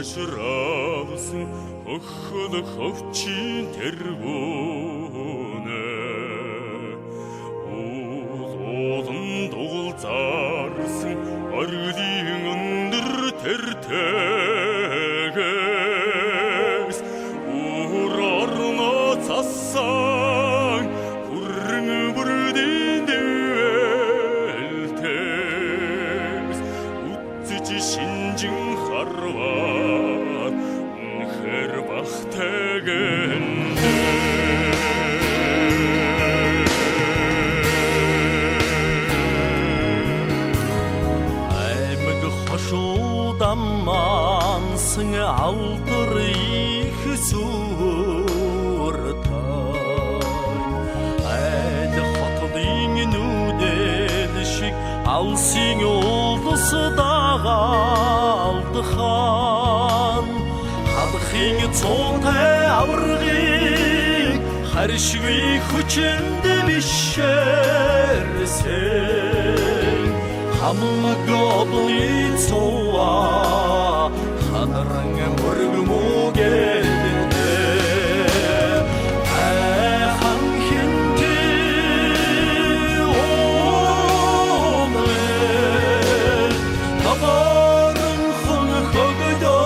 шашравсан хохол ховчин тэргүүнэ уулын дугал зарсан оргилын өндөр тэртэгээс уур орно цасан хүрэн бүрдийн дэвэлтээс үцэж шинжин харваад үнэхэр бахтэгэн Дамансан алдар их сүртэй айд хотын нүдэл шиг алсын улс дагалдхан хадхын цонтой аврагыг харшгүй хүчэнд бишэрсэн хамаг облын цоа хадаран мөрг мөгөлдө айхан хинти омэ табаран хон хогдорно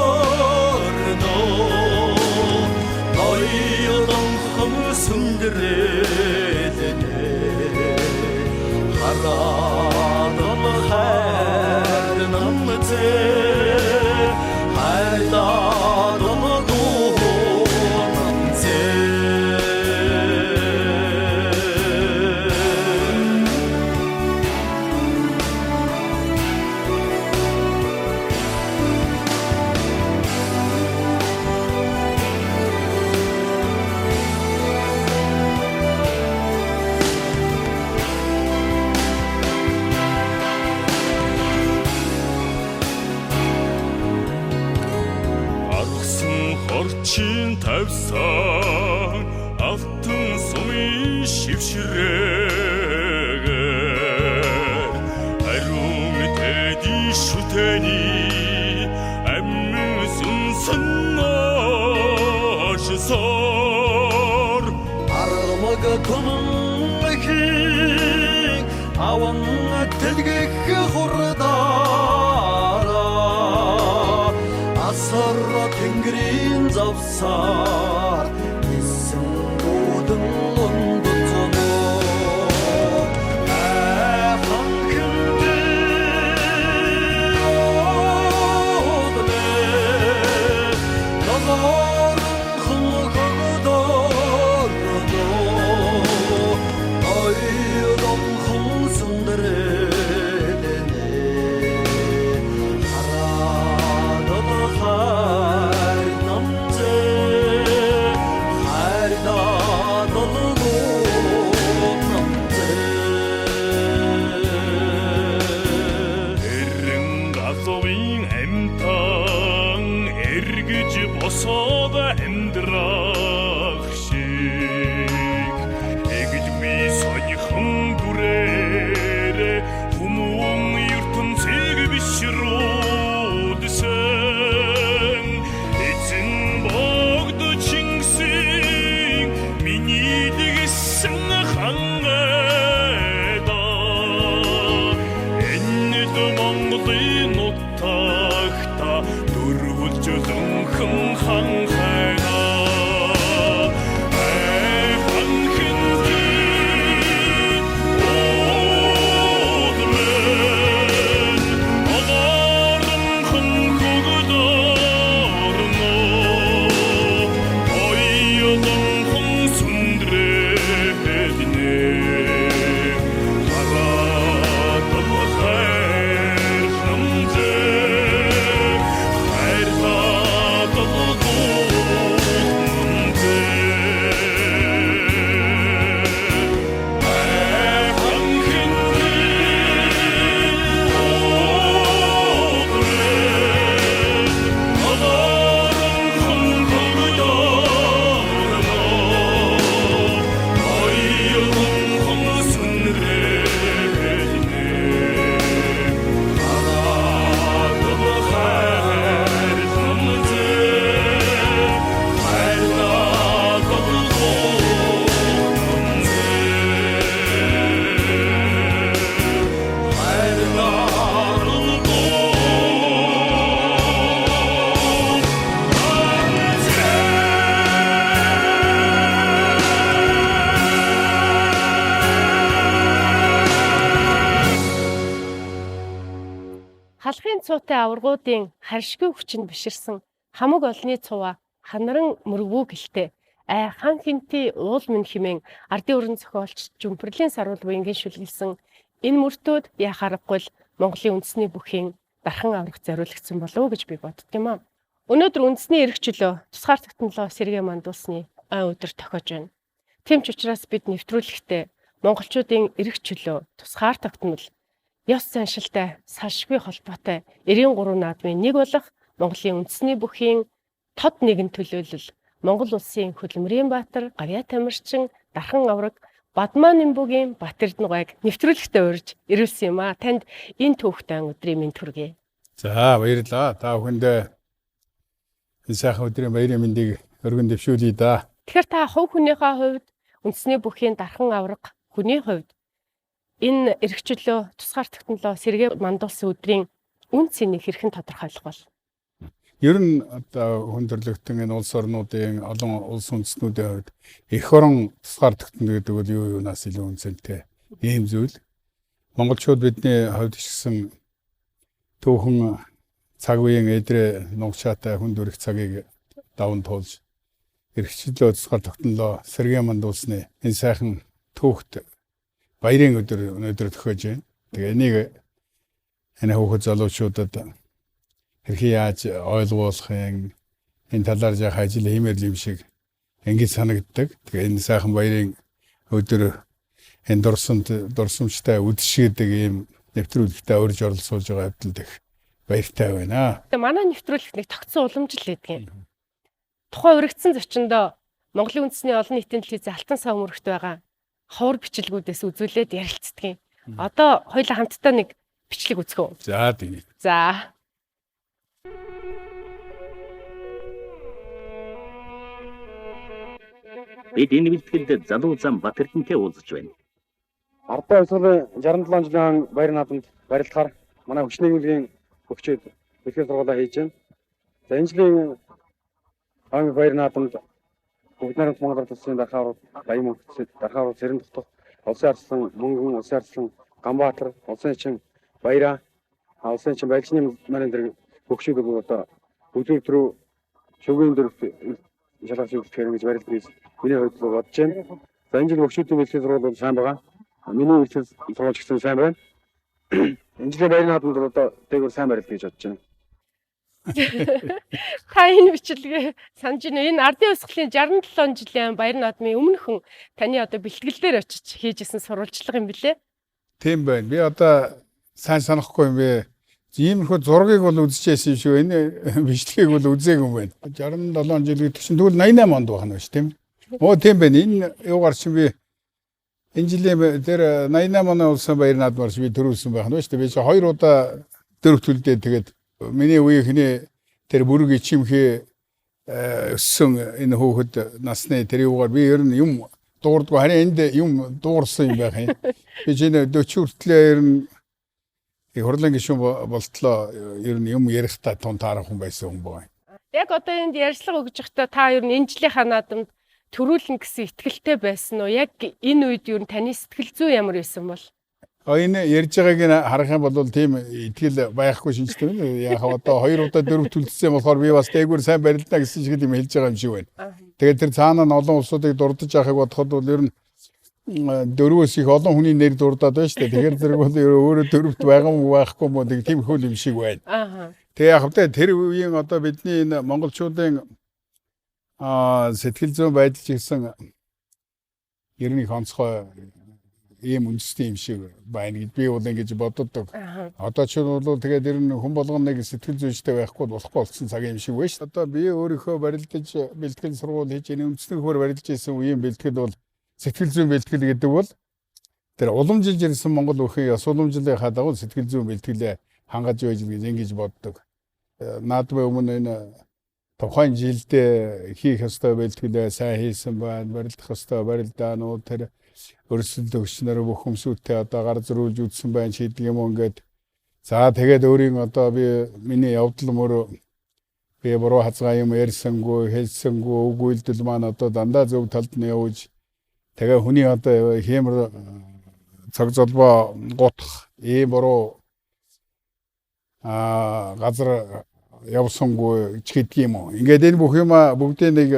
ноёдон хом сүндрэдэ хара орчин тавьсан автан сумын шившрээгээр ариун тэди шүтэний амин сүнсэн ошсоор армаг томхиг аван тэдгэх хурдаараа асар тэнгэрийн завсаар исэн будэн лондоцоноо айхан хинти одмэ назар хогдорно ойдом хон сүндрэдэ хараад хай намзэ цуутай аваргуудын харшгүй хүчинд биширсэн хамаг олны цуваа ханаран мөргвүү гэлтэй хан хинти уул минь химэн ардын өрн зохиолч Жүмпэрлийн саруул буянгийн шүлгэлсэн энэ мөртүүд яхаарахгүй л Монголын үндэсний бүхийн дархан аврах зориулагдсан болов уу гэж би бодд юм аа. Өнөөдөр үндэсний эрх чөлөө тусгаар тогтнолоо сэргээ мандуулсны ой өдөр тохиож байна. Тэм ч учраас бид нэвтрүүлэхдээ монголчуудын эрх чөлөө тусгаар тогтнол ёс заншилтай салшгүй холбоотой 93 наадмын нэг болох Монголын үндэсний бүхийн тод нэгэн төлөөлөл Монгол улсын хөдөлмөрийн баатар Гавьяа Тамирчин дархан авраг Бадмаа Нимбүгийн Батэрдэнугайг нэвтрүүлэгтээ урьж ирүүлсэн юм аа. Танд энэ түүхтэй өдрийн мэнд хүргэе. За баярлалаа. Та бүхэндээ энэ сайхан өдрийн баярын мэндийг өргөн дэвшүүлье да. Тэгэхээр та хувь хүнийхээ хувьд үндэсний бүхийн дархан авраг хүний хувьд энэ эрх чөлөө тусгаар тогтнолоо сэргээ мандуулсан өдрийн үн цэнийг хэрхэн тодорхойлох бол? Ер нь одоо хүндрэлтэн энэ улс орнуудын олон улс үндэстнүүдийн хувьд эх орон тусгаар тогтнол гэдэг бол юунаас илүү үнцэнтэй ийм зүйл. Монголчууд бидний хувьд ч гэсэн түүхэн цаг үеийн эдрээ нугчаатай хүнд өрөх цагийг даван туулж эрх чөлөө тусгаар тогтнолоо сэргээ мандуулсны энэ сайхан түүхт баярын өдөр өнөөдөр төхөж байна. Тэгээ энийг энэ хүүхэд залуучуудад хэрхэн яаж ойлгуулахын энэ талаар яах ажил хиймээр юм шиг ингэж санагддаг. Тэгээ энэ сайхан баярын өдөр энэ дурсамжтай үдшигдэг ийм нэвтрүүлэгтээ урьж оролцуулж байгаа хэвтэлд их баяртай байна. Тэгээ манай нэвтрүүлэгт нэг тогтсон уламжлал гэдэг юм. Тухайн уригдсан зочиндоо Монголын үндэсний олон нийтийн телевизийн алтан сав мөрөгт байгаа ховор бичлэгүүдээс үзүүлээд ярилцдаг юм. Одоо хоёулаа хамтдаа нэг бичлэг үзэх үү? За тийм. За. Бид энэ бэлтгэлд залуу зам Батэрдэнтэй уулзж байна. Ардын хувьсгалын 67 жилийн баяр наадамд барилдахаар манай хүчний хэмжээний хөгчөд бэлтгэл сургуулаа хийж байна. За энэ жилийн аймаг баяр наадамд Бүгд найрамд Монгол улсын дархан авраг, Баян мөнхөд дархан авраг Цэрэн дутх, улсын арслан Мөнгөн, улсын арслан Ганбаатар, улсын чин Баяраа, улсын чин Байлчны маань зэрэг хөгшүүд одоо үзүүр төрөө шүгээн дөрөвт шалгаж өгөх гэж барилдаж миний хувьд бодож байна. За энэ жил хөгшүүдийн бэлтгэл сургууль сайн байгаа. Миний бэлтгэл сургууль гэсэн сайн байна. Энэ жилийн баяр наадамд одоо дээгүүр сайн барилд гэж бодож байна. Та энэ бичлэгээ санаж байна. Энэ ардын хувьсгалын 67 жилийн баяр наадмын өмнөхөн таны одоо бэлтгэл дээр очиж хийжсэн сурвалжлага юм билээ? Тийм байна. Би одоо сайн санахгүй юм бэ. Иймэрхүү зургийг бол үзчихсэн юм шүү. Энэ бичлэгийг бол үзээгүй юм байна. 67 жил гэдэг чинь тэгвэл 88 онд байна шүү, тийм. Оо тийм байна. Энэ юугаар чинь би энэ жилийн дээр 88 оны улсын баяр наадмаар би төрүүлсэн байх нь шүү. Би чи 2 удаа дөрөвтөлдөө тэгээд миний үеийнхний тэр бүрэг ичимхээ өссөн энэ хүүхэд насны тэр юугаар би ер нь юм дуурдгүй харин энд юм дуурсан юм байх юм. Би чинь 40 хүртлээр ер нь хурлын гишүүн болтлоо ер нь юм ярихдаа тун таарах хүн байсан хүн байна. Яг одоо энд ярьцлага өгж байхдаа та ер нь энэ жилийнхаа наадамд төрүүлнэ гэсэн итгэлтэй байсан уу? Яг энэ үед ер нь таны сэтгэл зүй ямар байсан бол? Энэ ярьж байгааг харах юм бол тийм итгэл байхгүй шинжтэй байна. Яг одоо 2 удаа дөрөв төлсөн болохоор би бас дээгүүр сайн барилдана гэсэн шиг юм хэлж байгаа юм шиг байна. Тэгээд тэр цаана нь олон улсуудыг дурдж байгааг бодоход бол ер нь дөрвөөс их олон хүний нэр дурдаад байна шүү дээ. Тэгэхээр зэрэг бол өөрөө дөрөвт байгаа юм байхгүй мó тийм хөл юм шиг байна. Тэгээ яг хэвтэ тэр үеийн одоо бидний энэ монголчуудын сэтгэл зүйн байдал гэсэн ер нь онцгой ийм үндэсний юм шиг байна гэж би бол ингэж боддог. Одоо ч бол тэгээд ер нь хүн болгоно нэг сэтгэл зүйчтэй байхгүй болохгүй болсон цаг юм шиг байна шүү. Одоо би өөрийнхөө барилдаж бэлтгэл сургууль хийж энэ үндэсний хөр барилдаж исэн үеийн бэлтгэл бол сэтгэл зүйн бэлтгэл гэдэг бол тэр уламжилж ирсэн Монгол бүхэн ёс уламжлалынхаа дагуу сэтгэл зүйн бэлтгэлээ хангаж байж гэж ингэж боддог. Наадмын өмнө энэ тухайн жилдээ хийх ёстой бэлтгэлээ сайн хийсэн байна. Барилдах ёстой барилдаанууд тэр өрсөлд өгчнөр бүх хүмүүстэй одоо гар зөрүүлж үзсэн байна ч гэдэг юм ингээд. За тэгээд өөрийн одоо миний явдал мөрөө би буруу хазгаа юм ярьсангүй, хэлсэнгүй, үг үйлдэл маань одоо дандаа зөв талд нь явж тэгээ хүний одоо хэмэр цаг золбоо гутах ийм буруу газар явсангүй ч гэдгийг юм уу. Ингээд энэ бүх юм бүгдээ нэг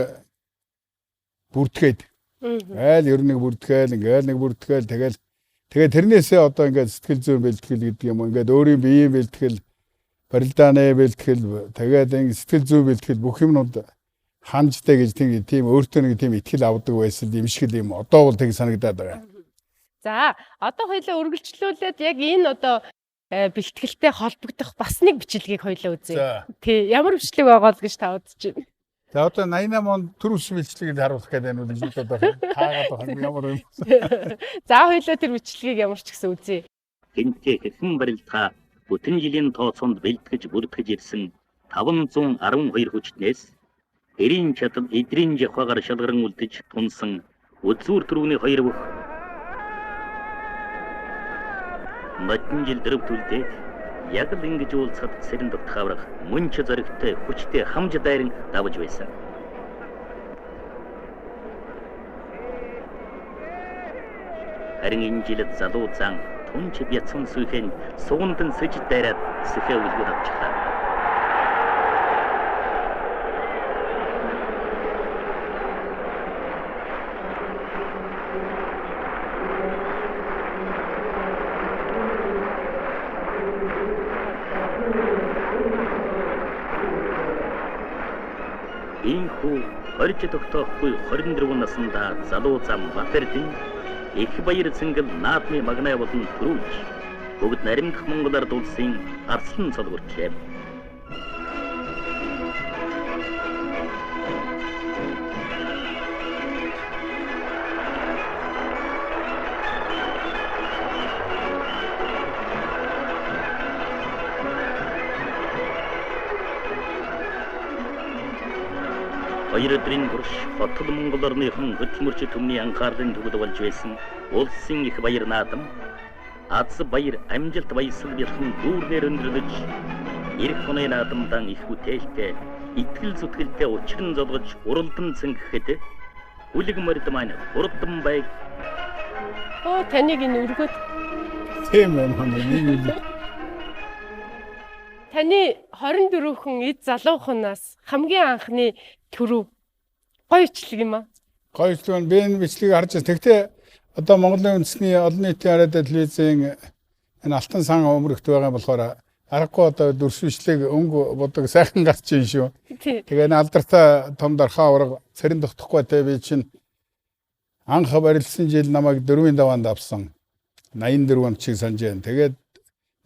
бүртгээд айл ер нэг бүртгээл ингээд нэг бүртгээл тэгээд тэрнээсээ одоо ингээд сэтгэл зүйн бэлтгэл гэдэг юм уу. Ингээд өөрийн биеийн бэлтгэл, барилдааны бэлтгэл, тэгээд ингээд сэтгэл зүйн бэлтгэл бүх юмнууд ханжтай гэж тийм өөртөө нэг тийм ихтгэл авдаг байсан юм шиг юм. Одоо бол тэг санагдаад байгаа. За одоо хоёлаа үргэлжлүүлээд яг энэ одоо бэлтгэлтэй холбогдох бас нэг бичлэгийг хоёлаа үзье. Тий, ямар бичлэг байгаа л гэж та бодож байна. За одоо 88 онд төр ус бичлэгийг харуулах гэдэг нь үл одоо хаагаад байгаа ямар юм. За хоёлаа тэр бичлэгийг ямар ч гэсэн үзье. Гэнтээ хэрхэн барилдгаа бүтэн жилийн тооцоонд бэлтгэж бүртгэж ирсэн 512 хүчнээс эрийн чадал эдрийн жахагаар шалгаран үлдэж тунсан үзүүр төрөвний хоёр бүх модон жил дөрөвтүүлдээ яг л ингэж уулзахад сэрэн дот хаврах мөн ч зоригтой хүчтэй хамж дайран давж байсан. Харин энэ жилд залуу зан тунч бяцхан сүйхэн сугандан сэж дайраад сэхэ үлгэр авчихлаа. Орж тогтоохгүй 24 наснда залуу зам Батэрдин их баяр цэнгэл наадмын магнай болон төрүүлж бүгд наримдах монголоор дуулсан арслан цолгорчлээ. Хоёр өдрийн турш хотод Монгол орныхон хөдөлмөрч төмний анхаарлын төвд болж байсан улсын их баяр наадам аз баяр амжилт баясгал бэлхэн дүүрнээр өндөрлөж ирэх оны наадамдан их бүтээлтэй итгэл зүтгэлтэй учран золгож уралдан цэнгэхэд үлэг морд маань хурдан байг. Таныг энэ өргөд. Тийм юм нэг. Таны 24 хүн эд залуухнаас хамгийн анхны төрөв гоё бичлэг юм аа. Гоё бичлэг би энэ бичлэгийг харж байна. Тэгтээ одоо Монголын үндэсний олон нийтийн радио телевизийн энэ алтан сан өмөрөгт байгаа юм болохоор аргагүй одоо дүрс бичлэг өнгө бодог сайхан гарч ийн шүү. Тэгээ энэ алдартай том дархаа ураг цэрэн тогтохгүй те би чинь анх барилсан жил намайг 4-ийн даваанд авсан. 84 он чиг санаж байна. Тэгээд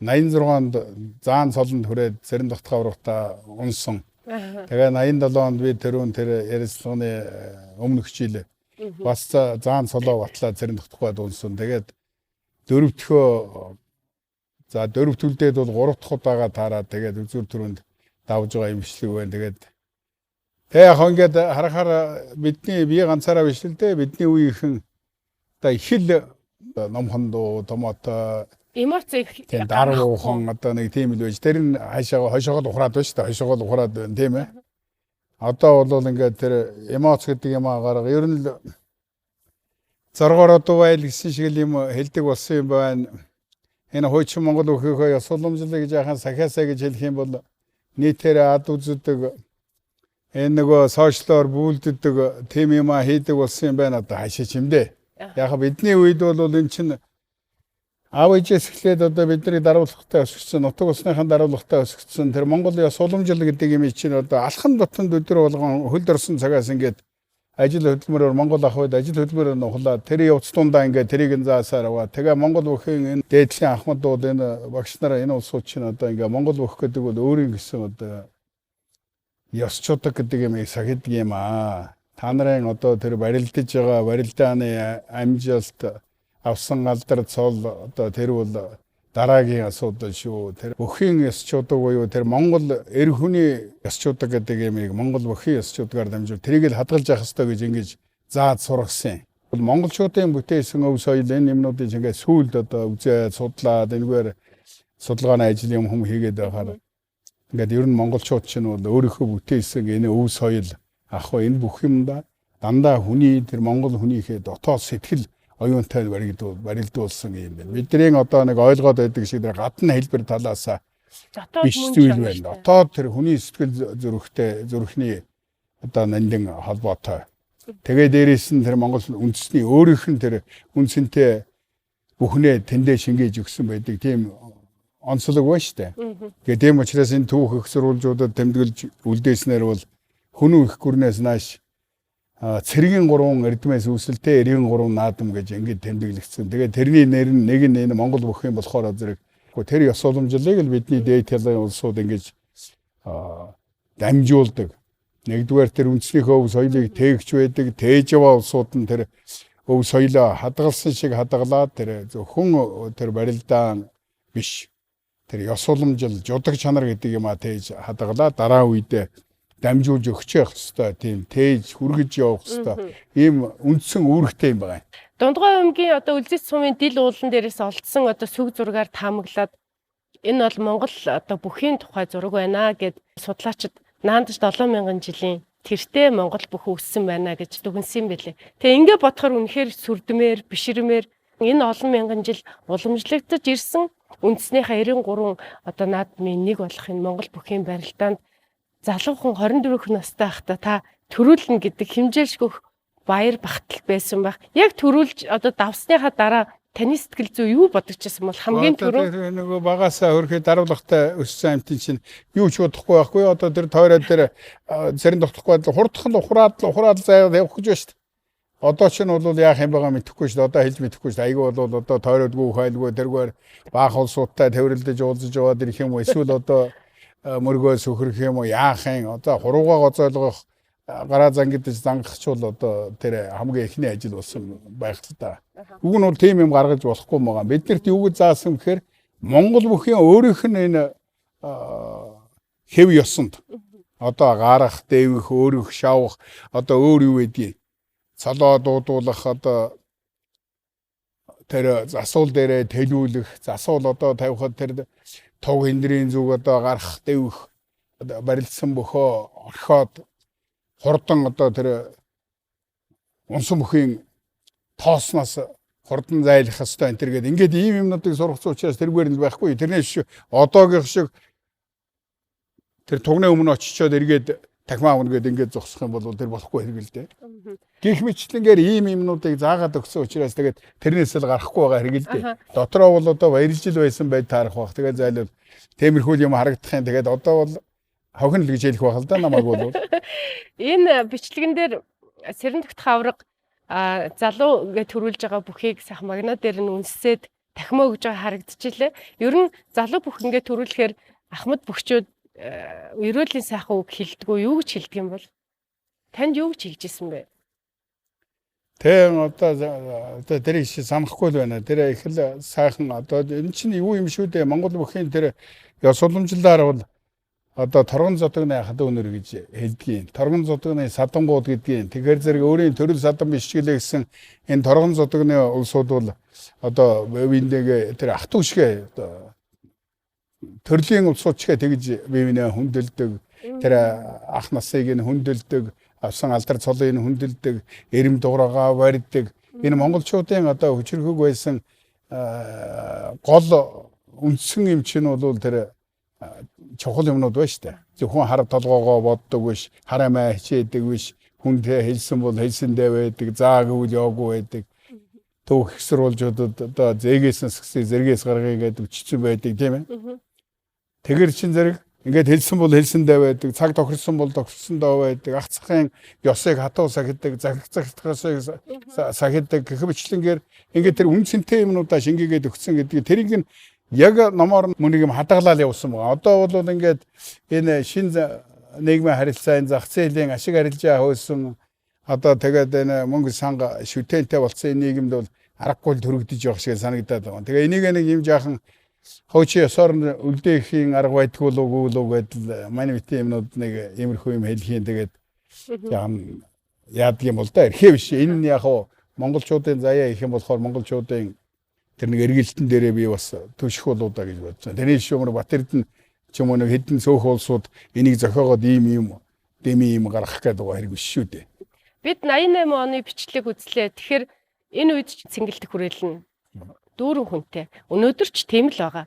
86-нд заан цолонд хүрээд цэрэн тогтохгүй урагтаа унсан. Тэгээ 87 онд би тэр ярилцлагын өмнөх жил бас заан цолоо батлаа цэрэн тогтохгүй унсан. Тэгээд дөрөв төлдөөд бол 3 дахь удаага таараад тэгээд үзүүр төрөнд давж байгаа юм бичлэг байна. Тэгээд яг ингээд харахаар бидний бие ганцаараа биш л дээ. Бидний үеийнхэн одоо их л номхондоо томото эмоц их даруухан одоо нэг тийм л байж тэр нь хойшоогоо ухраад байна шүү дээ. Хойшоогоо ухраад байна тийм ээ. Одоо бол ингээд тэр эмоц гэдэг юм гарга ер нь л зоргоор одоо байл гэсэн шиг юм хэлдэг болсон юм байна. Энэ хойч Монгол өхөөхөө ёс уламжлал гэж яхан сахиасаа гэж хэлэх юм бол нийтээр ад үздэг энэ нөгөө сошиалор бүлддэг тийм юм хийдэг болсон юм байна одоо хашаа чимдээ. Яг бидний үед бол энэ чинь аав ээжээс эхлээд одоо бидний даруулгатай өсгсөн, нутаг усныхан даруулгатай өсгсөн тэр Монгол ёс уламжлал гэдэг юм чинь одоо алхан дотнд өдөр болгон хөлд орсон цагаас ингээд ажил хөдөлмөрөөр Монгол ах үед ажил хөдөлмөрөөр нухлаа тэр явц тундаа ингээд тэрийг нь заасаар аваа. Тэгээ Монгол бүхэн энэ дээдлийн ахмадууд энэ багш нараа энэ улсууд чинь одоо ингээд Монгол бүх гэдэг бол өөрийн гэсэн одоо ёсчуудаг гэдэг юм сахидаг юм аа. Та нарын одоо тэр барилдаж байгаа барилдааны амжилт авсан алдар цол одоо тэр бол дараагийн асуудал шүү. Тэр бүхийн ёсчуудаг буюу тэр Монгол эр хүний ёсчуудаг гэдэг юмыг Монгол бүхийн ёсчуудгаар дамжуул тэрийг л хадгалж явах хэрэгтэй гэж ингэж зааж сургасан. Монголчуудын бүтээсэн өв соёл энэ юмнуудыг ингээд сүүлд одоо үзээд судлаад энэгээр судалгааны ажил юм хийгээд байхаар ингээд ер нь монголчууд чинь бол өөрийнхөө бүтээсэн энэ өв соёл ах энэ бүх юмда дандаа хүний тэр монгол хүнийхээ дотоод сэтгэл оюунтай баригдуулсан юм байна. Бидний одоо нэг ойлгоод байдаг шиг гадны хэлбэр талаас биш зүйл байна. Дотоод тэр хүний сэтгэл зүрхний одоо нандин холбоотой. Тэгээ дээрээс нь тэр Монгол үндэсний өөрийнх нь тэр үнцэнтэй бүхнээ тэндээ шингээж өгсөн байдаг. Тийм онцлог байна шүү дээ. Тэгээ тийм учраас энэ түүх их сурвалжуудад тэмдэглэж үлдээснээр бол хүн их гүрнээс нааш цэргийн 3 эрдмээс үүсэлтэй 93 наадам гэж ингэж тэмдэглэгдсэн. Тэгээ тэрний нэр нь нэг нь энэ Монгол бүх юм болохоор зэрэг тэр ёс уламжлалыг л бидний дээд талын улсууд ингэж дамжуулдаг. Нэгдүгээр тэр үндэснийхөө өв соёлыг тээгч байдаг. Тээж яваа улсууд нь тэр өв соёлоо хадгалсан шиг хадгалаад тэр зөвхөн тэр барилдаан биш. Тэр ёс уламжлал, жудаг чанар гэдэг юм а тээж хадгалаад дараа үедээ дамжуулж өгч явах хэвээр тийм тээж хүргэж явах хэвээр ийм үндсэн үүрэгтэй юм байна. Дундгой аймгийн одоо Үлзий цумын дил уулан дээрээс олдсон одоо сүг зургаар таамаглаад энэ бол Монгол одоо бүхийн тухай зураг байна гэд судлаачид наандаж 7000 жилийн тэртээ Монгол бүх өссөн байна гэж дүгнсэн юм байлээ. Тэгээ ингээ бодохоор үнэхээр сүрдмээр, биширмээр энэ олон мянган жил уламжлагдаж ирсэн үндэснийхээ 93 одоо наадмын нэг болох энэ Монгол бүхийн барилдаанд залуухан 24 настай байхдаа та төрүүлнэ гэдэг хэмжээлшгөх баяр багтал байсан байх. Яг төрүүлж одоо давсныхаа дараа таны сэтгэл зүй юу бодож байсан бол хамгийн түрүү нөгөө багасаа хөрхөд даруулагтай өссөн амтын чинь юу ч бодохгүй байхгүй. Одоо тэр тойроод тэр зэрэн тогтохгүй хурдхан ухраад заяа явах гэж байна шүү дээ. Одоо ч нь бол яах юм байгаа мэдэхгүй шүү дээ. Одоо хэлж мэдэхгүй шүү дээ. Айгүй бол одоо тойродгүй хайлгүй тэргээр баах улсуудтай тавирлаж уулзаж яваад ирэх юм уу? Эсвэл одоо мөргөөс өхөрөх юм уу? Яах юм? Одоо хуруугаа гоцойлгох гараа зангидж зангахчвал одоо тэр хамгийн эхний ажил болсон байх л да. Уг нь бол тийм юм гаргаж болохгүй юм байгаа. Биднэрт юу гэж заасан гэхээр Монгол бүхийн өөрийнх нь энэ хэв ёсонд одоо гарах, дэвэх, өөрөх, шавах одоо өөр юу гэдгийг цалоо дуудуулах одоо тэр засуул дээрээ төлөвлөх, засуул одоо тавихад тэр тог хиндрийн зүг одоо гарах, дэвэх барилдсан бөхөө орхиод хурдан одоо тэр унсан бүхийн тоосноос хурдан зайлах хэвээр энэ төргээд ингээд ийм юмнуудыг сургацсан учраас тэргээр нь байхгүй. Тэрнээс одоогийн шиг тэр тугны өмнө очичоод эргээд тахмаа өгнөгээд ингээд зогсох юм бол тэр болохгүй хэрэг л дээ. Гэх мэтлэнгээр ийм юмнуудыг заагаад өгсөн учраас тэгээд тэрнээс л гарахгүй байгаа хэрэг л дээ. Дотроо бол одоо баярлжил байсан байд таарах бах. Тэгээд зайлвал темирхүүл юм харагдах юм. Тэгээд одоо бол хогн л гэж хэлэх байх л да намайг бол. Энэ бичлэгэн дээр Сэрэнтэгт хавраг залуу гэж төрүүлж байгаа бүхийг сайхан магнаа дээр нь үнсээд тахимаа өгж байгаа харагдчихлээ. Ер нь залуу бүх ингээд төрүүлэхээр ахмад бөхчүүд ерөөлийн сайхан үг хэлдэггүй юу гэж хэлдэг юм бол танд юу гэж хэлжсэн бэ? Тэг одоо тэрийг санахгүй л байна. Тэр их л сайхан одоо энэ чинь юу юм шүү дээ. Монгол бүхийн тэр ёс уламжлалаар бол одоо торгон зодогны хад өнөр гэж хэлдгийг. Торгон зодогны садангууд гэдгийг. Тэгэхээр зэрэг өөрийн төрөл садан бишгэлээ гэсэн энэ торгон зодогны улсууд бол одоо бивэндээ тэр ах түшгэ одоо төрлийн улсуудчгээ тэгж бивэнэ хүндэлдэг. Тэр ах насыг нь хүндэлдэг, авсан алдар цолыг нь хүндэлдэг, эрэм дуурайгаа барьдаг. Энэ монголчуудын одоо хүчрхэг байсан гол үндсэн юм чинь бол тэр чухал юмнууд байна шүү дээ. Зөвхөн хар толгоогоо боддог биш, харамаа хичээдэг биш, хүнтэй хэлсэн бол хэлсэндээ байдаг, заа гэвэл яваагүй байдаг. Төв ихсрүүлжүүдэд одоо зээгээс насгсыг зэргээс гаргая гэдэг өчсөн байдаг тийм ээ. Тэгэр чин зэрэг ингээд хэлсэн бол хэлсэндээ байдаг, цаг тохирсон бол тохирсондоо байдаг, ах цахын ёсыг хатуу сахидаг, захирцагтгаас сахидаг гэх мэтлэнгээр ингээд тэр үнцэнтэй юмнуудаа шингээгээд өгсөн гэдгийг тэрийг нь яг номоор мөнийг юм хадгалаад явуулсан байгаа. Одоо бол ингээд энэ шин нийгмийн харилцааны зах зээлийн ашиг харилцаа хөөсөн одоо тэгээд энэ мөнгө санга шүтэнтэй болсон энэ нийгэмд бол аргагүй төрөгдөж явах шиг санагдаад байна. Тэгээ энийг нэг юм жаахан хойч ёсоор үлдээхийн арга байдгүй л гэдэл манай битэн юмнууд нэг иймэрхүү юм хэлхийн тэгээд жаахан яадаг юм бол да эрхээ биш. Энэ нь яг монголчуудын заяа их юм болохоор монголчуудын тэр нэг эргэлтэн дээрээ би бас төшөх болоо да гэж бодсон. Тэрний шугамар Батэрдэн ч юм уу нэг хэдэн цөөх улсууд энийг зохиогоод ийм дэми ийм гаргах гэдэг байгаа хэрэг биш шүү дээ. Бид 88 оны бичлэг үзлээ. Тэгэхээр энэ үед ч цэнгэлдэх хүрээлэн дүүрэн хүнтэй. Өнөөдөр ч тийм л байгаа.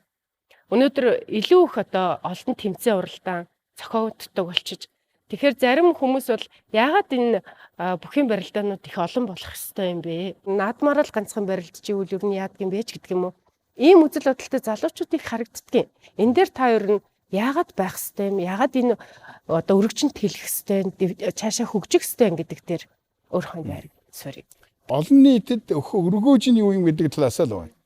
өнөөдөр илүү их одоо олон тэмцээн уралдаан зохиогддог болчиж тэгэхээр зарим хүмүүс бол яагаад энэ бүхий барилдаанууд их олон болох ёстой юм бэ? Наадмаар л ганцхан барилдаж ивэл юу нь яадаг юм бэ ч гэдэг юм уу? Ийм үзэл бодолтой залуучууд их харагддаг юм. Энэ дээр та ер нь яагаад байх ёстой юм? Яагаад энэ одоо өргөжинд хэлэх ёстой юм? Цаашаа хөгжих ёстой юм гэдэг дээр өөрийнхөө байр суурь. Олон нийтэд өргөөж нь юу юм гэдэг талаас л байна.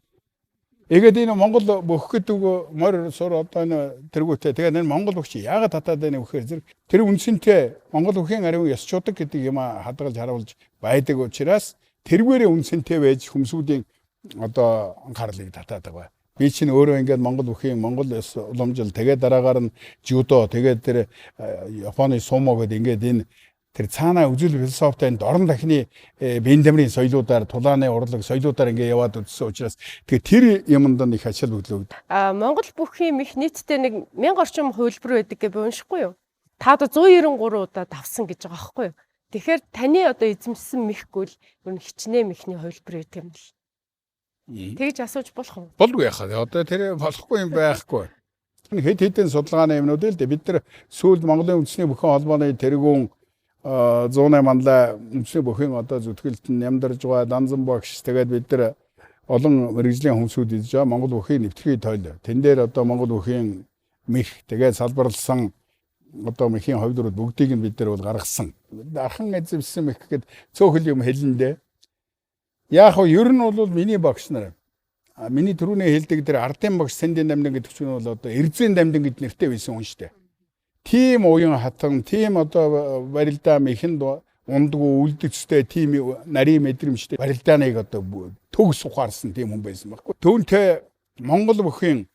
Тэгээд энэ Монгол бөх гэдэг морь сур одоо энэ тэргүүтээ тэгээд энэ Монгол бөхч яагаад татаад байна вэхээр зэрэг тэр үнсэнтэй Монгол бүхийн ариун ёс чудаг гэдэг юм хадгалж харуулж байдаг учраас тэргээрээ үнсэнтэй байж хүмүүсийн одоо анхаарлыг татаад байгаа. Би чинь өөрөө ингээд Монгол бүхийн Монгол ёс уламжил тэгээд дараагаар нь жюдо тэгээд тэр Японы сумо гэдэг ингээд энэ тэр цаанаа үзэл философитой дорн дахны биеийн дамрын соёлуудаар тулааны урлаг соёлуудаар ингээ яваад үзсэн учраас тэгээ тэр юмд нь их ачаал хөдлөөд. Монгол бүхийн их нийтдээ нэг 1000 орчим хувилбар байдаг гэж уншихгүй юу? Та одоо 193 удаа давсан гэж байгаа байхгүй юу? Тэгэхээр таны одоо эзэмсэн мэхгүүл ер нь хичнээн мэхний хувилбар байдаг юм л. Тэгж асууж болох уу? Болгүй яхаа. Одоо тэр болохгүй юм байхгүй. Хэд хэдэн судалгааны юмнууд л дээ бид нар сүүлд Монголын үндэсний бүхэн холбооны тэргүүн 108 манлаа үндэсний бүхэн одоо зүтгэлт нь ямдарж байгаа данзан багш тэгээд бид нар олон мэргэжлийн хүмүүсүүд ийж байгаа Монгол бүхийн нэвтрхий тойл. Тэн дээр одоо Монгол бүхийн мэх тэгээд салбарлсан одоо мэхийн хувьдрууд бүгдийг нь бид нар бол гаргасан. Архан эзэмсэн мэх гэхэд цөөхөл юм хэлэндээ. Яг хөө ер нь бол миний багш нар миний түрүүний хэлдэг тэр ардын багш сэндийн дамдын гэдэг чинь бол одоо эрзэн дамдын гэд нэртэй байсан хүн шүү дээ. Тим уян хатан, тим одоо барилдаа мэхэнд ундгүй үлдэцтэй тим нарийн мэдрэмжтэй барилдааныг одоо төгс ухаарсан тийм хүн байсан байхгүй. Түүнтэй Монгол бүхийн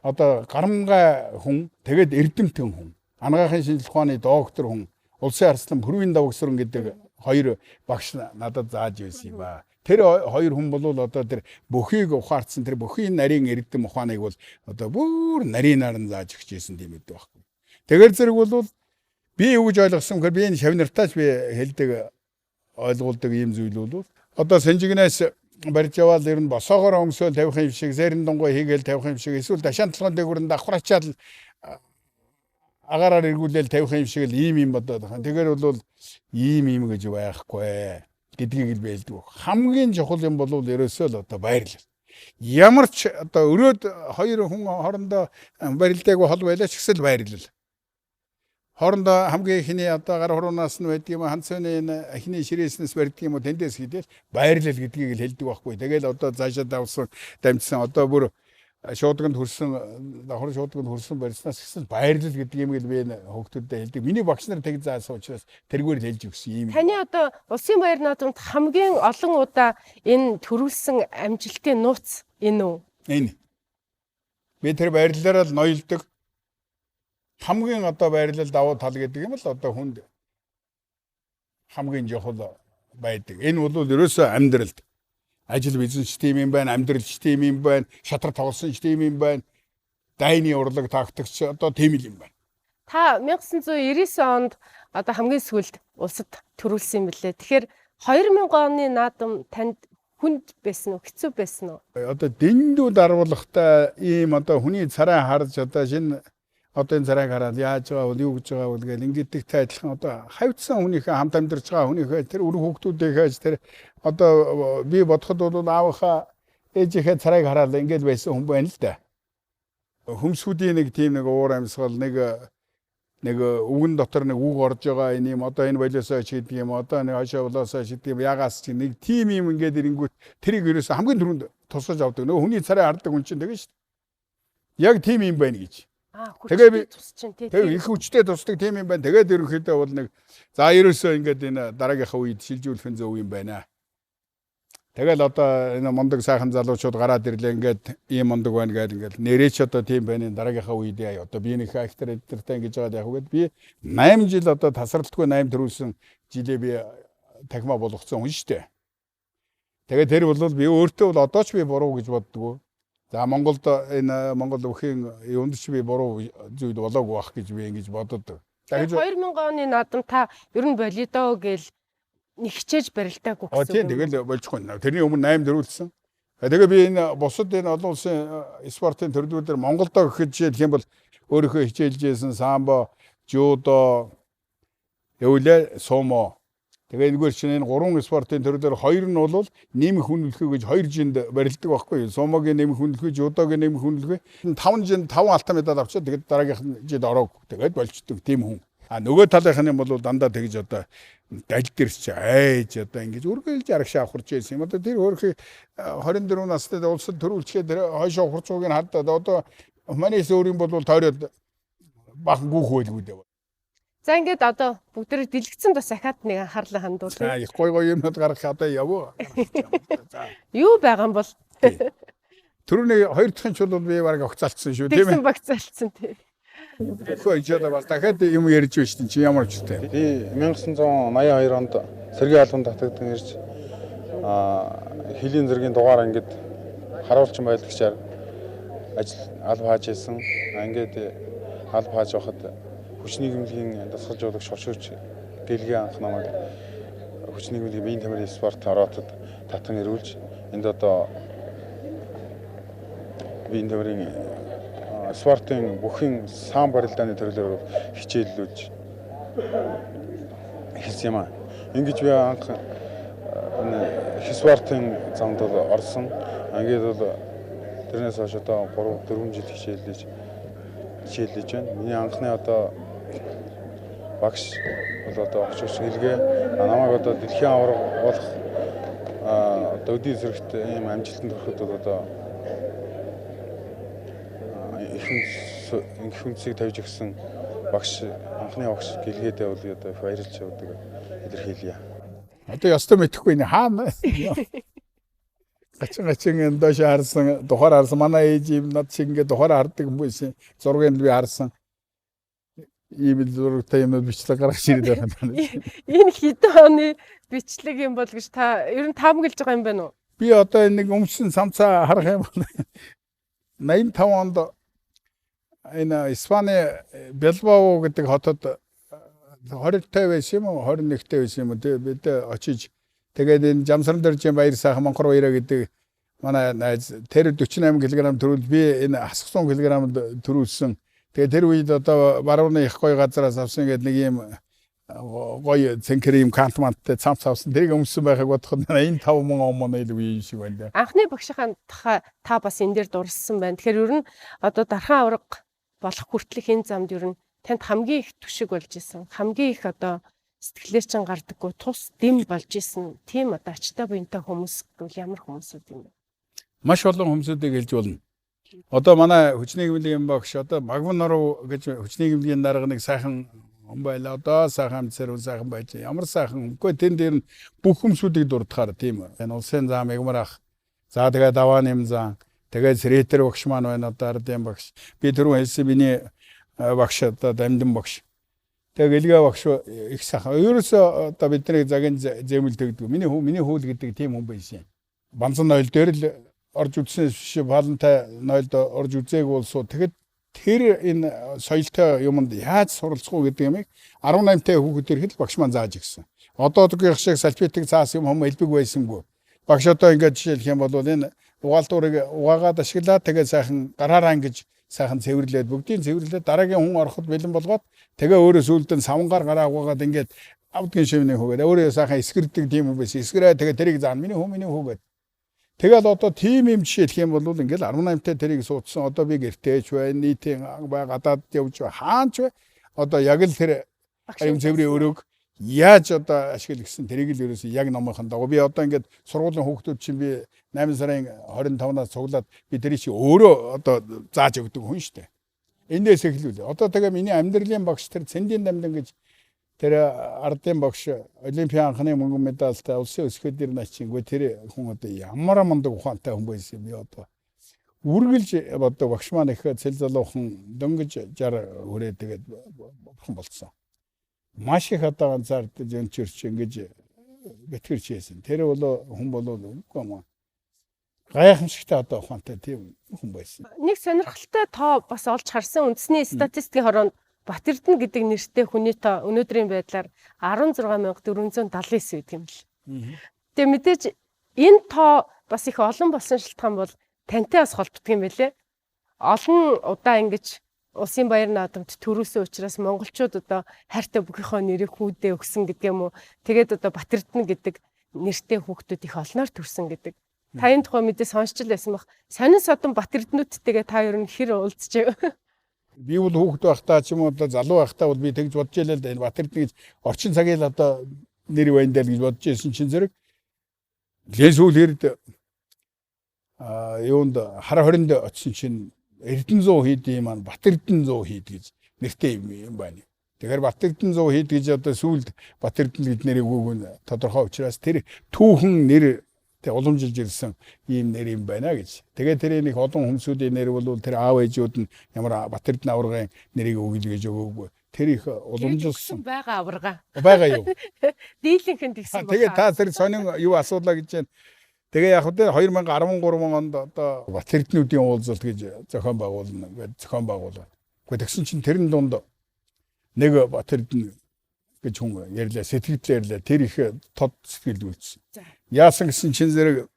одоо гарамгай хүн, тэгээд эрдэмтэн хүн, анагаахын шинжилгээ ухааны доктор хүн, улсын арслан Бүрвийн давагсран гэдэг хоёр багш надад зааж байсан юм ба. Тэр хоёр хүн бол одоо тэр бүхийг ухаарсан тэр бүхийн нарийн эрдэм ухааныг бол одоо бүр нарийнаар нь зааж өгчээсэн тийм үү байхгүй. Тэгэр зэрэг бол би юу гэж ойлгосон гэхээр би энэ шавнартаач би хэлдэг ойлгуулдаг ийм зүйл бол одоо Сэнжигнээс барьж яваал ер нь босоогоор өмсөөл тавих юм шиг зарим дунгой хийгээл тавих юм шиг эсвэл дашаан толгойн дээгүүр давхрачаал агаараар эргүүлээл тавих юм шиг л ийм юм бодоод байгаа. Тэгэр бол ийм гэж байхгүй гэдгийг л бэлдэг. Хамгийн чухал юм бол ерөөсөө л одоо баярлал. Ямар ч одоо өрөөд хоёр хүн хоорондоо барилдаагүй хол байлаа ч гэсэн баярлал. Хоорондоо хамгийн ихний одоо гар хуруунаас нь байдаг юм ханцны ихний ширээснээс барьдаг юм тэндээс хийдэл баярлал гэдгийг л хэлдэг байхгүй. Тэгэл одоо цаашаа давсан дамжсан одоо бүр шуудганд хөрсөн давхар шуудганд хөрсөн барьснаас гэсэн баярлал гэдэг юм л би хөгтөдөө хэлдэг. Миний багш нар тэг заасан учраас тэргээр л хэлж өгсөн юм. Таны одоо улсын баяр наадамд хамгийн олон удаа энэ төрүүлсэн амжилтын нууц энэ үү? Энэ. Би тэр баярлалаараа л ноёлдог. Хамгийн одоо баярлал давуу тал гэдэг юм л одоо хүнд хамгийн жохол байдаг. Энэ бол ерөөсөө амьдралд ажил бизнес тим юм байна, амьдралч тим юм байна, шатрал тоглосон тим юм байна, дайны урлаг тактикч одоо тим юм байна. Та 1999 онд одоо хамгийн сүүлд улсад төрүүлсэн юм билээ. Тэгэхээр 2000 оны наадам танд хүнд байсан уу, хэцүү байсан уу? Одоо дэндүү дарвуулахтай ийм одоо хүний царай харж одоо шинэ одоо энэ царайг хараад яаж байгаа бол юу гэж байгаа бол гэл ингэдэгтэй адилхан одоо хавьдсан хүнийхээ хамт амьдарч байгаа хүнийхээ тэр үр хүүхдүүдийнхээс тэр одоо би бодоход бол аавынхаа ээжийнхээ царайг хараад ингээл байсан хүн байна л да. Хүмсүүдийн нэг тийм нэг уур амьсгал нэг үгэн дотор нэг үг орж байгаа энэ юм одоо энэ болиосоо ч гэдэг юм одоо нэг хашаа болоосоо ч гэдэг юм ягаас чи нэг тийм юм ингээд ирэнгүүт тэрийг ерөөсө хамгийн түрүүнд тусгаж авдаг. Нөгөө хүний царай хардаг хүн чинь тэгээ шүү дээ. Яг тийм юм байна гэж. Тэгээ тусчин тий. Тэгээ их хүчтэй тусдаг тийм юм байна. Тэгээд ерөнхийдөө бол нэг за ерөөсөө ингээд энэ дараагийнхаа үед шилжүүлэх нь зөв юм байна. Тэгэл одоо энэ мондөг сайхан залуучууд гараад ирлээ ингээд ийм мондөг байна гэдэг ингээд нэрээч одоо тийм байна. Дараагийнхаа үед одоо би нэг актер эдэртэй ингэж байгаа яг үгээд би 8 жил одоо тасралтгүй 8 төрүүлсэн жилээ би тахима болгоцсон хүн шүү дээ. Тэгээд тэр бол би өөртөө бол одоо ч би буруу гэж боддгоо. За Монголд энэ Монгол бүхийн юунд ч би буруу зүйл болоогүй байх гэж би ингэж бодод. 2000 оны наадам та ер нь болидоо гэл нэг хичээж барилдаагүй гэсэн. Тийм тэгэл болж байгаа. Тэрний өмнө 8 дөрүүлсэн. Тэгээ би энэ бусад энэ олон улсын спортын төрлүүдээр Монголдо гэхэд жишээлх юм бол өөрийнхөө хичээлжсэн самбо, жудо, эвлэ, сумо. Тэгээ энэгээр чинь энэ 3 спортын төрлөөр 2 нь бол нэмэх хүндлэхүй гэж 2 жинд барилдаг байхгүй юу? Сумогийн нэмэх хүндлэхүй, жудогийн нэмэх хүндлэхүй. 5 жинд 5 алтан медаль авчаад тэгээд дараагийнх нь жид ороог. Тэгээд болчдөг тийм хүн. А нөгөө талынх нь бол дандаа тэгж одоо дал дэрч айж одоо ингэж үргэлж арагшаа авахрч байсан юм. Одоо тэр өөрхий 24 настай улсад төрүүлчихэд хойшоо хурцууг нь хадаад одоо манайс өөрийн бол тойроод бахан гүүх байлгүй дээ. За ингээд одоо бүгдээ дэлгэцэн бас ахаад нэг анхаарлаа хандуулъя. За их гой юмнууд гаргах одоо явуу. За. Юу байгаа юм бол түрүүний 2 дахь чул бол би бараг огцаалтсан шүү тийм Тэгсэн ээ. багцаалтсан тийм. Хөөе жоо бас дахиад юм ярьж байна шүү чи ямар ч үстэй. Би 1982 онд Сэргийн албан татагдсан ирж хөлийн зэргийн дугаар ангид харуулчин байлагчаар ажил алба хааж исэн. Ингээд алба хааж байхад хүчний гэмлэгийн дасгалжуулагч шоршууч гэлгээ анх намайг хүчний гэмлэгийн биеийн тамирын спорт ороотод татан ирүүлж энд одоо биеийн тамирын спортын бүхэн саам барилдааны төрлөөр хичээллүүлж хэлсэн юм аа. Ингэж би анх спортын замд орсон. Ингээд бол тэрнээс хойш одоо 3-4 жил хичээллэж байна. Миний анхны одоо багш бол одоо огчууч хэлгээ намайг одоо дэлхийн аварга болох одоо өдий зэрэгт ийм амжилтанд хүрэхэд бол одоо их хүнсийг тавьж өгсөн багш анхны багш гэлгээдээ бол одоо баярлж явдаг илэрхийлье. Одоо ястаа мэдэхгүй нэ хаана. Гачин доош харсан тухаар харсан манай ээж юм над шиг ингээд тухаар хардаг хүмүүс зургийг би харсан. Ийм зурагтай юмуд бичлэг гаргаж ирээд байна. Энэ хэдэн оны бичлэг юм бол гэж та ер нь таамаглаж байгаа юм байна уу? Би одоо нэг өмсөн самцаа харах юм бол 85 онд энэ Испани Билбао гэдэг хотод 20-тай байсан юм уу 21-тэй байсан юм уу бид очиж тэгээд энэ Жамсран дэржийн баяр сайхан Монхор баяраа гэдэг манай найз тэр 48 кг төрүүл би энэ хасгсан кг төрүүлсэн. Тэгээд тэр үед одоо барууны их гоё газараас авсан гэдэг нэг юм гоё цэнхэр юм кантманттай цамц авсан. Тэрийг өмсөн байхаг бодоход 85 мөн илүү юм шиг байна. Анхны багшийн та бас энэ дээр дурссан байна. Тэгэхээр ер нь одоо дархан авраг болох хүртэлх энэ замд ер нь танд хамгийн их түшиг болж исэн. Хамгийн их одоо сэтгэлээр чин гардаггүй тус дэм болж исэн. Тийм одоо ачтай буянтай хүмүүс гэвэл ямар хүмүүсүүд юм бэ? Маш олон хүмүүсүүдийг хэлж болно. Одоо манай хүчний гэмлэгийн багш одоо Магван Норов гэж хүчний гэмлэгийн дарга нэг сайхан хүн байлаа. Одоо сайхан амцэр сайхан байж ямар сайхан үгүй тэн дээр нь бүх хүмүүсүүдийг дурдахаар тийм энэ улсын зам ягмарах. За тэгээд даваа нэм зам. Тэгээд Сретер багш маань байна одоо ардын багш. Би түрүү хэлсэн миний багш одоо дамдын багш. Тэгээд гэлгээ багш их сайхан. Ерөөсөө одоо бидний цагийн зэмэлдэгдэг. Миний хүүл гэдэг тийм хүн байсан. Банзан нойл дээр л орж үзсэн биш Валантай нойлд орж үзээг болсоо тэгэд тэр энэ соёлтой юмд яаж суралцах уу гэдэг юмыг 18-тай хүүхдэр хэл багш маань зааж өгсөн. Одоогийн шиг салфетик цаас юм хэлбэг байсангүй. Багш одоо ингээд жишээлх юм бол энэ угаалтуурыг угаагаад ашиглаад тэгээд сайхан гараараа ингэж сайхан цэвэрлээд бүгдийг цэвэрлээд дараагийн хүн ороход бэлэн болгоод тэгээ өөрөө сүүлдэн савнгаар гараа угаагаад ингээд авдгийн шивний хүүгээд өөрөө сайхан эсгэрдэг тийм хүн байсан. Эсгэрээ тэгээд тэрийг заана миний хүүгээд тэгэл одоо тим юм жишээлх юм бол ингээл 18-тай тэрийг суудсан. Одоо би гэртээч бай, нийтийн гадаад явж хаач бай. Одоо яг л тэр аюун цэврийн өрөөг яаж одоо ашигла гэсэн тэрийг л ерөөсөө яг номынхан дагуу би одоо ингээд сургуулийн хүүхдүүд чинь би 8 сарын 25-наас цуглаад би тэрийг чи өөрөө одоо зааж өгдөг хүн шүү дээ. Эндээс эхлүүл. Одоо тэгээ миний амьдралын багш тэр Цэндийн дамдан гэж тэр ардын багш Олимпийн анхны мөнгөн медальтай улсын өсгөл дээр начингүй тэр хүн одоо ямар мундаг ухаантай хүн байсан би одоо үргэлж одоо багш маань их цэл залуухан дөнгөж 60 хүрээ тэгээд бурхан болцсон. Маш их одоо ганцаард зөнчөрч ингэж бэтгэрч байсан. Тэр бол хүн болов үгүй юм. Гайхамшигтай одоо ухаантай тийм хүн байсан. Нэг сонирхолтой тоо бас олж харсан үндэсний статистикийн хороонд Бат Эрдэнэ гэдэг нэртэй хүний тоо өнөөдрийн байдлаар 16479 гэдэг юм л. Тэгээ мэдээж энэ тоо бас их олон болсон шалтгаан бол тантай бас холбогддог юм байлээ. Олон удаа ингэж Улсын баяр наадамд төрүүлсэн учраас монголчууд одоо хайртай бүхийнхөө нэрийг хүүдээ өгсөн гэдэг юм уу. Тэгээд одоо Батэрдэн гэдэг нэртэй хүүхдүүд их олноор төрсөн гэдэг. Та энэ тухай мэдээ сонсч л байсан бах. Сонин содон Батэрднүүдтэйгээ та ер нь хэр уулзч. Би бол хүүхэд байхдаа ч юм уу одоо залуу байхдаа бол би тэгж бодож ялаа л да. Энэ Батэрдэн гэж орчин цагийн л одоо нэр байна даа гэж бодож ирсэн чинь зэрэг лесүүлэрд юунд хар хоринд очсон чинь Эрдэнэ 100 хийд юм аа Батэрдэн 100 хийд гэж нэртэй юм байна. Тэгэхээр Батэрдэн 100 хийд гэж одоо сүүлд Батэрдэн гэж нэрийг өгөв тодорхой учраас тэр түүхэн нэр уламжилж ирсэн ийм нэр юм байна гэж. Тэгээд тэр нэг олон хүмүүсийн нэр бол тэр аав ээжүүд нь ямар Батэрдэн аваргын нэрийг өгөл гэж өгөөгүй. Тэр их уламжилсан байгаа аварга. Байгаа юу? Дийлэнхэнд гисэн байна. Тэгээд та тэр сонин юу асуудлаа гэж байна. Тэгээ яг хөтэ 2013 онд одоо Батэрднүүдийн уулзалт гэж зохион байгуулна гэдэг зохион байгуулаад. Гэхдээ тэгсэн чинь тэрэн дунд нэг Батэрдэн гэж хүн ярьлаа, сэтгэлдээ ярьлаа. Тэр их тод сэтгэлд үйлдсэн. Яасан гэсэн чинь зэрэг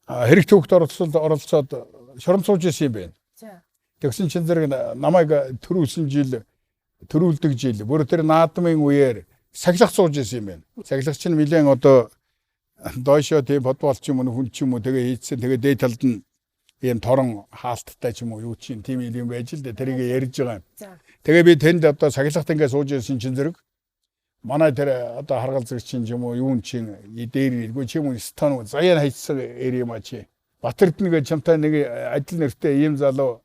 хэрэг төвхт оролцоод шорон сууж исэн юм байна. Тэгсэн чинь зэрэг намайг төрүүлдэг жил бүр тэр наадмын үеэр сахилах сууж исэн юм байна. Сахилах чинь нэлээд одоо дойшоо тийм футбол ч юм уу хүн ч юм уу тэгээ хийцэн тэгээ дээд талд нь ийм торон хаалттай ч юм уу юу чинь тийм юм байж л дээ тэрийг ярьж байгаа юм. Тэгээ би тэнд одоо сахилахт ингээ сууж ирсэн чинь зэрэг манай тэр одоо харгал зэрэг чинь юм уу юун чинь дээр иргүй ч юм уу стан заяа хайцсан юм а чи Батэрдэн гэж чамтай нэг ажил нэртэй ийм залуу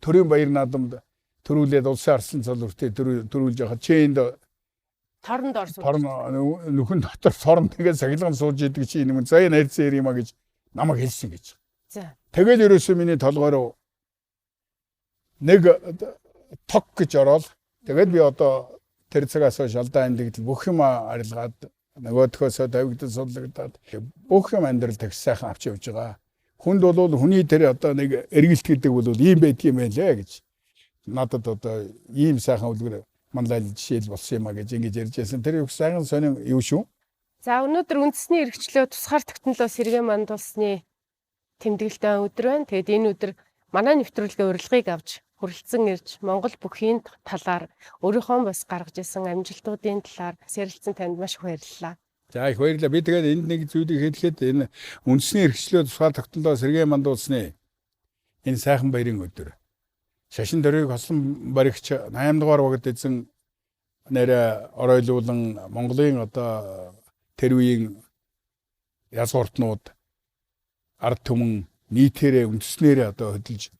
төрийн баяр наадамд төрүүлээд улсын арслан цолортой төрүүлж яхад чи энд Торон дор сууж. Торон нөхөн дотор торон тэгээ сахилган сууж идэг чи юм заяа найрцсан юм а гэж намайг хэлсэн гэж. За. Тэгээд ерөөсөө миний толгойроо нэг ток гэж ороод тэгээд би одоо тэр цагаас хойш алдаа амьдгдэл бүх юм арилгаад нөгөөдхөөсөө тавигдсан судлагдаад бүх юм амьдрал тэгс сайхан авч явж байгаа. Хүнд бол хүний тэр одоо нэг эргэлт гэдэг бол ийм байдгийм байлээ гэж. Надад одоо ийм сайхан үлгэр манлай жишээл болсон юм а гэж ингэж ярьж байсан. Тэр их сайхан сонин юу шүү. За өнөөдөр үндэсний эрхчлөө тусгаар тогтнолоо сэргээ манд улсны тэмдэглэлтэй өдөр байна. Тэгээд энэ өдөр манай нэвтрүүлгийн урилгыг авч хүрэлцэн ирж Монгол бүхийн талаар өөрийнхөө бас гаргаж ирсэн амжилтуудын талаар ярилцсан танд маш их баярлалаа. За их баярлалаа. Би тэгээд энд нэг зүйлийг хэлэхэд энэ үндэсний эрхчлөө тусгаар тогтнолоо сэргээ манд улсны энэ сайхан баярын өдөр. Шашин дөрвийг хослон баригч 8 дугаар багт эзэн нэрэ оройлуулан Монголын одоо тэр үеийн язгууртнууд ард түмэн нийтээрээ үндэснээрээ одоо хөдөлж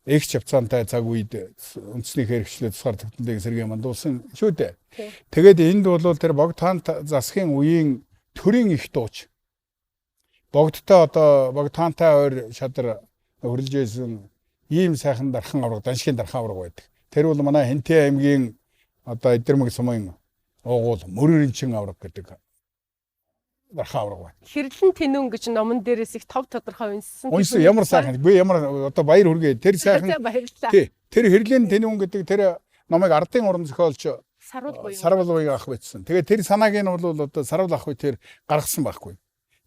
их чавцаантай цаг үед үндэсний хэрэгчлээ тусгаар тогтнолыг сэргээ мандуулсан шүү дээ. Тэгээд энд бол тэр богдхаан засгийн үеийн төрийн их дууч богдтой одоо богдхаантай ойр шадар хөрлж ийсэн ийм сайхан дархан авраг, даншгийн дархан авраг байдаг. Тэр бол манай Хэнтэй аймгийн одоо Идэрмэг сумын уугуул Мөрөринчин авраг гэдэг дархан авраг байна. Хэрлэн тэнүүн гэж номон дээрээс их тов тодорхой унссан. Унсан ямар сайхан. Би ямар одоо баяр хүргээ. Тэр сайхан. Баярлалаа. Тэр хэрлэн тэнүүн гэдэг тэр номыг ардын уран зохиолч Сарвал буян ах байсан. Тэгээд тэр санааг нь бол одоо Сарвал ах тэр гаргасан байхгүй.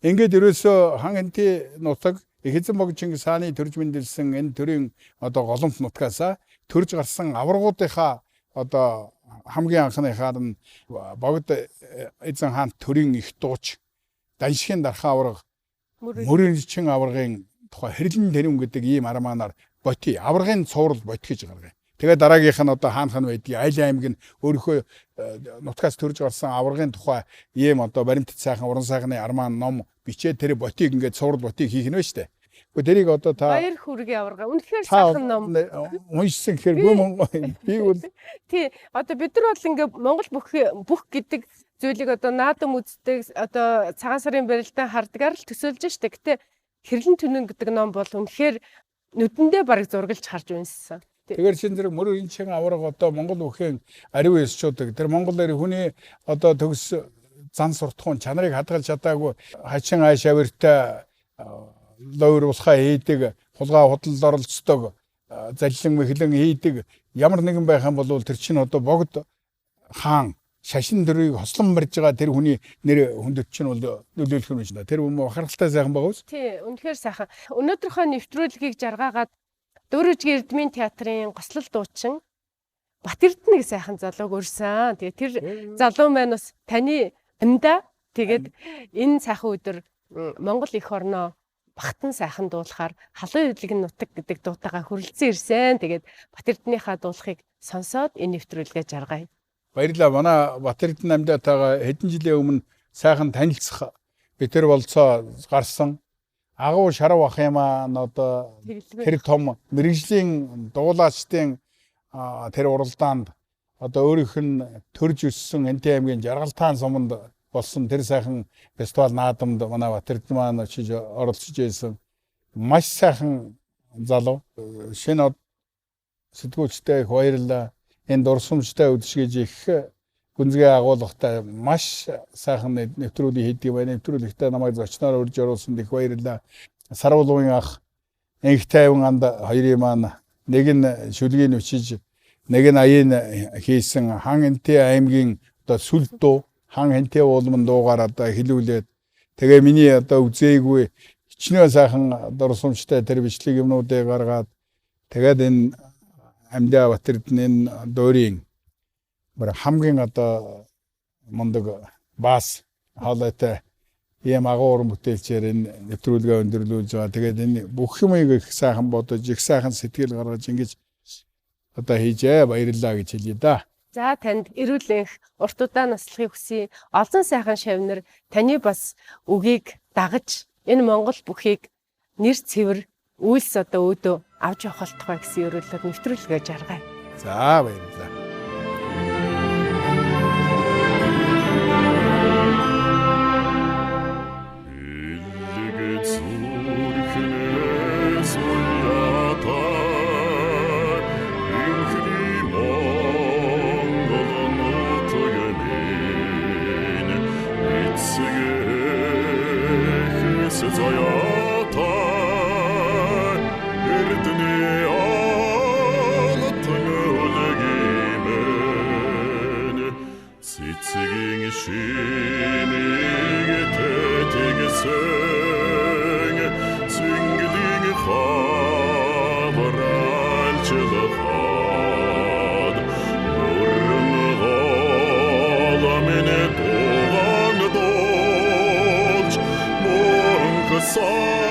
Ингээд ерөөсөө хан Хэнтэй нутаг Эхэзэн богд Чингис хааны төрж мэндэлсэн энэ төрийн одоо голомт нутгаасаа төрж гарсан аврагуудынхаа одоо хамгийн анхныхаар нь богд эзэн хаан төрийн их дууч даншгийн дархан авраг Мөрөринчин аврагын тухай хэрлэн тэнүүн гэдэг ийм армаанаар боти аврагын цуврал бот гэж гаргая. Тэгээд дараагийнх нь одоо хаанхан байдгийг айл аймаг нь өөрийнхөө нутгаас төрж гарсан аврагын тухай ийм одоо баримтат сайхан уран сайхны армаан ном бичээ тэр ботыг ингээд цуврал ботыг хийх нь шүү дээ. Гэхдээ тэрийг одоо та баяр хүргээ аварга. Үнэхээр сайхан ном. Уншсан гэхээр би бол тий одоо бид нар бол ингээд Монгол бүх гэдэг зүйлийг одоо наадам үздэг одоо цагаан сарын барилдаан хардгаар л төсөөлж штэ. Гэтэ хэрлэн тэнүүн гэдэг ном бол үнэхээр нүдэндээ бараг зургалж харж унссан. Тэгэхээр шинэ зэрэг Мөрөринчин авраг одоо Монгол бүхэн ариун эсчүүдэг. Тэр Монголын хүний одоо төгс зан суртахуун чанарыг хадгалж чадаагүй хачин ааш авиртай лойр усхаа хийдэг, хулгай худалд оролцдог, заллин мэхлэн хийдэг ямар нэгэн байх юм бол тэр чинь одоо богд хаан шашин дөрвийг хослон барьж байгаа тэр хүний нэр хүндэт чинь бол нөлөөлөх юм шиг. Тэр хүмүүс бахархалтай сайхан байгаа үст. Тий, үнэхээр сайхан. Өнөөдрийнхөө нэвтрүүлгийг жаргаагаад Дөөрөжгийн Эрдмийн театрын гослол дуучин Бат Эрдэнэ нэг сайхан залууг өрсөн. Тэгээ тэр залуу маань бас таны амьда тэгээд энэ сайхан өдөр Монгол эх орноо Бахтан сайхан дуулахаар халуун хөдлөг нутаг гэдэг дуутайгаа хүрэлцэн ирсэн. Тэгээд Бат Эрдэнийхаа дуулахыг сонсоод энэ нэвтрүүлгээ жаргая. Баярлалаа. Манай Бат Эрдэнэ амьдаатайгаа хэдэн жилийн өмнө сайхан танилцах би тэр болцоо гарсан. Агуу шарав ах юм одоо тэр том мэрэгжлийн дуулаачдын тэр уралдаанд одоо өөрийнх нь төрж өссөн Энтэй аймгийн Жаргалтаан суманд болсон тэр сайхан фестивал наадамд манай Бат Эрдэнэ маань очиж оролцож байсан. Маш сайхан залуу. Шинэ сэтгүүлчтэй их баярлалаа. Энэ дурсамжтай үдшгэж их гүнзгий агуулгатай маш сайхан нэвтрүүлэг хийдэг байна. Нэвтрүүлэгтээ намайг зочноор урьж оруулсанд их баярлалаа. Сарвуулын ах Энх тайван анд хоёрын маань нэг нь шүлгийг өчиж нэг нь аяын хийсэн хан Энтэй аймгийн одоо сүл дуу хан Энтэй уулмын дуугаар одоо хэлүүлээд тэгээ миний одоо үзээгүй хичнээн сайхан дурсамжтай тэр бичлэг юмнуудыг гаргаад тэгээд энэ амьдаа Бат Эрдэнэ дуурийн хамгийн одоо мундаг бас хаалаатай ийм агуу уран бүтээлчээр энэ нэвтрүүлгээ өндөрлүүлж байгаа. Тэгээд энэ бүх юмыг их сайхан бодож, их сайхан сэтгэл гаргаж ингэж одоо хийжээ. Баярлалаа гэж хэлье да. За танд эрүүл энх урт удаан наслахыг хүсье. Олон сайхан шавнар таны бас үгийг дагаж энэ Монгол бүхийг нэр цэвэр үйлс одоо өөдөө авч явах болтугай гэсэн өрөөлөд нэвтрүүлгээ жаргая. За баярлалаа. Song